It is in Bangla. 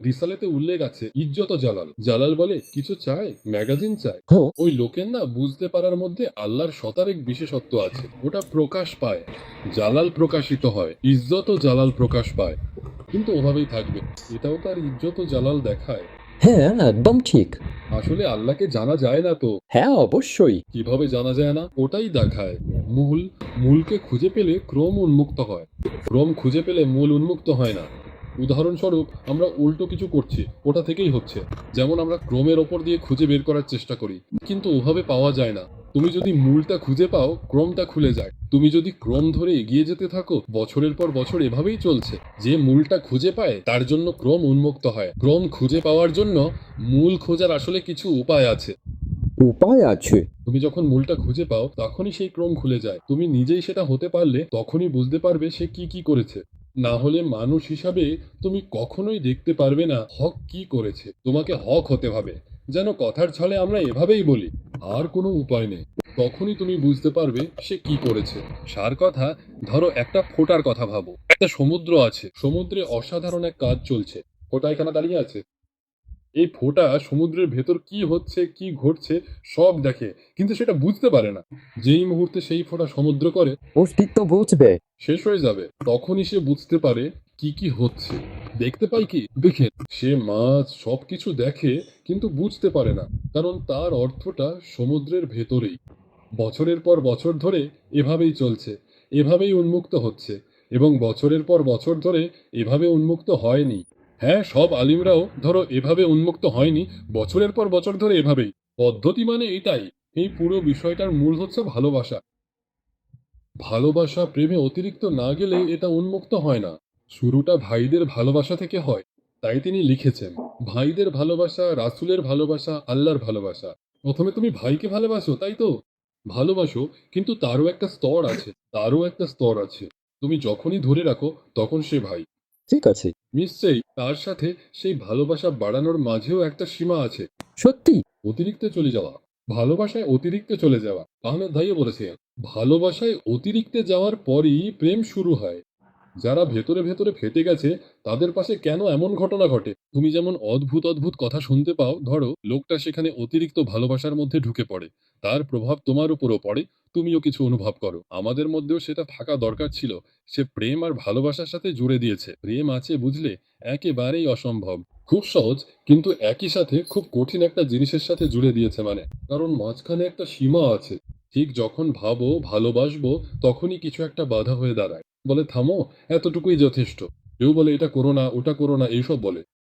রিসালাতে উল্লেখ আছে ইজ্জত ও জালাল। জালাল বলে কিছু চায়, ম্যাগাজিন চায়। হ্যাঁ। ওই লোকের না বুঝতে পারার মধ্যে আল্লাহর সত্তার এক বিশেষত্ব আছে, ওটা প্রকাশ পায়। জালাল প্রকাশিত হয়, ইজ্জত ও জালাল প্রকাশ পায়। কিন্তু ওভাবেই থাকবে, এটাও তার ইজ্জত ও জালাল দেখায়। হ্যাঁ, একদম ঠিক। আসলে আল্লাহকে জানা যায় না তো। হ্যাঁ, অবশ্যই। কিভাবে জানা যায় না ওটাই দেখায়। মূল, মূলকে খুঁজে পেলে ক্রম উন্মুক্ত হয়, ক্রম খুঁজে পেলে মূল উন্মুক্ত হয় না। উদাহরণস্বরূপ আমরা উল্টো কিছু করছি, ওটা থেকেই হচ্ছে। যেমন আমরা ক্রমের ওপর দিয়ে খুঁজে বের করার চেষ্টা করি, কিন্তু ওভাবে পাওয়া যায় না। তুমি যদি মূলটা খুঁজে পাও, ক্রমটা খুলে যায়। তুমি যদি ক্রম ধরে এগিয়ে যেতে থাকো, বছরের পর বছর এভাবেই চলছে। যে মূলটা খুঁজে পায় তার জন্য ক্রম উন্মুক্ত হয়। ক্রম খুঁজে পাওয়ার জন্য মূল খোঁজার আসলে কিছু উপায় আছে। উপায় আছে? তুমি যখন মূলটা খুঁজে পাও তখনই সেই ক্রম খুলে যায়। তুমি নিজেই সেটা হতে পারলে তখনই বুঝতে পারবে সে কি কি করেছে। না হলে মানুষ হিসাবে তুমি কখনোই দেখতে পারবে না হক কি করেছে। তোমাকে হক হতে হবে। যেন কথার ছলে আমরা এভাবেই বলি, আর কোনো উপায় নেই। তখনই তুমি বুঝতে পারবে সে কি করেছে। সার কথা, ধরো একটা ফোঁটার কথা ভাবো। একটা সমুদ্র আছে, সমুদ্রে অসাধারণ এক কাজ চলছে। ফোঁটা এখানে দাঁড়িয়ে আছে। এই ফোঁটা সমুদ্রের ভেতর কি হচ্ছে, কি ঘটছে সব দেখে, কিন্তু সেটা বুঝতে পারে না। যেই মুহূর্তে সেই ফোঁটা সমুদ্র করে অস্তিত্ব বুঝবে। শেষ হয়ে যাবে, তখনই সে বুঝতে পারে কি কি হচ্ছে। দেখতে পাই কি দেখে, সে মাছ সবকিছু দেখে কিন্তু বুঝতে পারে না, কারণ তার অর্থটা সমুদ্রের ভেতরেই। বছরের পর বছর ধরে এভাবেই চলছে, এভাবেই উন্মুক্ত হচ্ছে, এবং বছরের পর বছর ধরে এভাবে উন্মুক্ত হয়নি। হ্যাঁ, সব আলিমরাও ধরো এভাবে উন্মুক্ত হয়নি, বছরের পর বছর ধরে এভাবেই। পদ্ধতি মানে এটাই। এই পুরো বিষয়টার মূল হচ্ছে ভালোবাসা। ভালোবাসা প্রেমে অতিরিক্ত না গেলে এটা উন্মুক্ত হয় না। শুরুটা ভাইদের ভালোবাসা থেকে হয়। তাই তিনি লিখেছেন, ভাইদের ভালোবাসা, রাসূলের ভালোবাসা, আল্লাহর ভালোবাসা। প্রথমে তুমি ভাইকে ভালোবাসো, তাই তো? ভালোবাসো, কিন্তু তারও একটা স্তর আছে, তারও একটা স্তর আছে। তুমি যখনই ধরে রাখো তখন সে ভাই। ঠিক আছে। নিশ্চয়ই তার সাথে সেই ভালোবাসা বাড়ানোর মাঝেও একটা সীমা আছে। সত্যি? অতিরিক্ত চলে যাওয়া, ভালোবাসায় অতিরিক্ত চলে যাওয়া। আহমেদ ভাইও বলেছেন, ভালোবাসায় অতিরিক্তে যাওয়ার পরই প্রেম শুরু হয়। যারা ভেতরে ভেতরে ফেটে গেছে তাদের পাশে কেন এমন ঘটনা ঘটে? তুমি যেমন অদ্ভুত অদ্ভুত কথা শুনতে পাও, ধরো লোকটা সেখানে অতিরিক্ত ভালোবাসার মধ্যে ঢুকে পড়ে, তার প্রভাব তোমার উপরও পড়ে, তুমিও কিছু অনুভব করো। আমাদের মধ্যেও সেটা থাকা দরকার ছিল। সে প্রেম আর ভালোবাসার সাথে জুড়ে দিয়েছে। প্রেম আছে বুঝলে, একেবারেই অসম্ভব। খুব সহজ, কিন্তু একই সাথে খুব কঠিন একটা জিনিসের সাথে জুড়ে দিয়েছে, মানে কারণ মাঝখানে একটা সীমা আছে। ঠিক যখন ভাবো ভালোবাসবো, তখনই কিছু একটা বাধা হয়ে দাঁড়ায়, বলে থামো, এতটুকুই যথেষ্ট। কেউ বলে এটা করো না, ওটা করো না, এইসব বলে।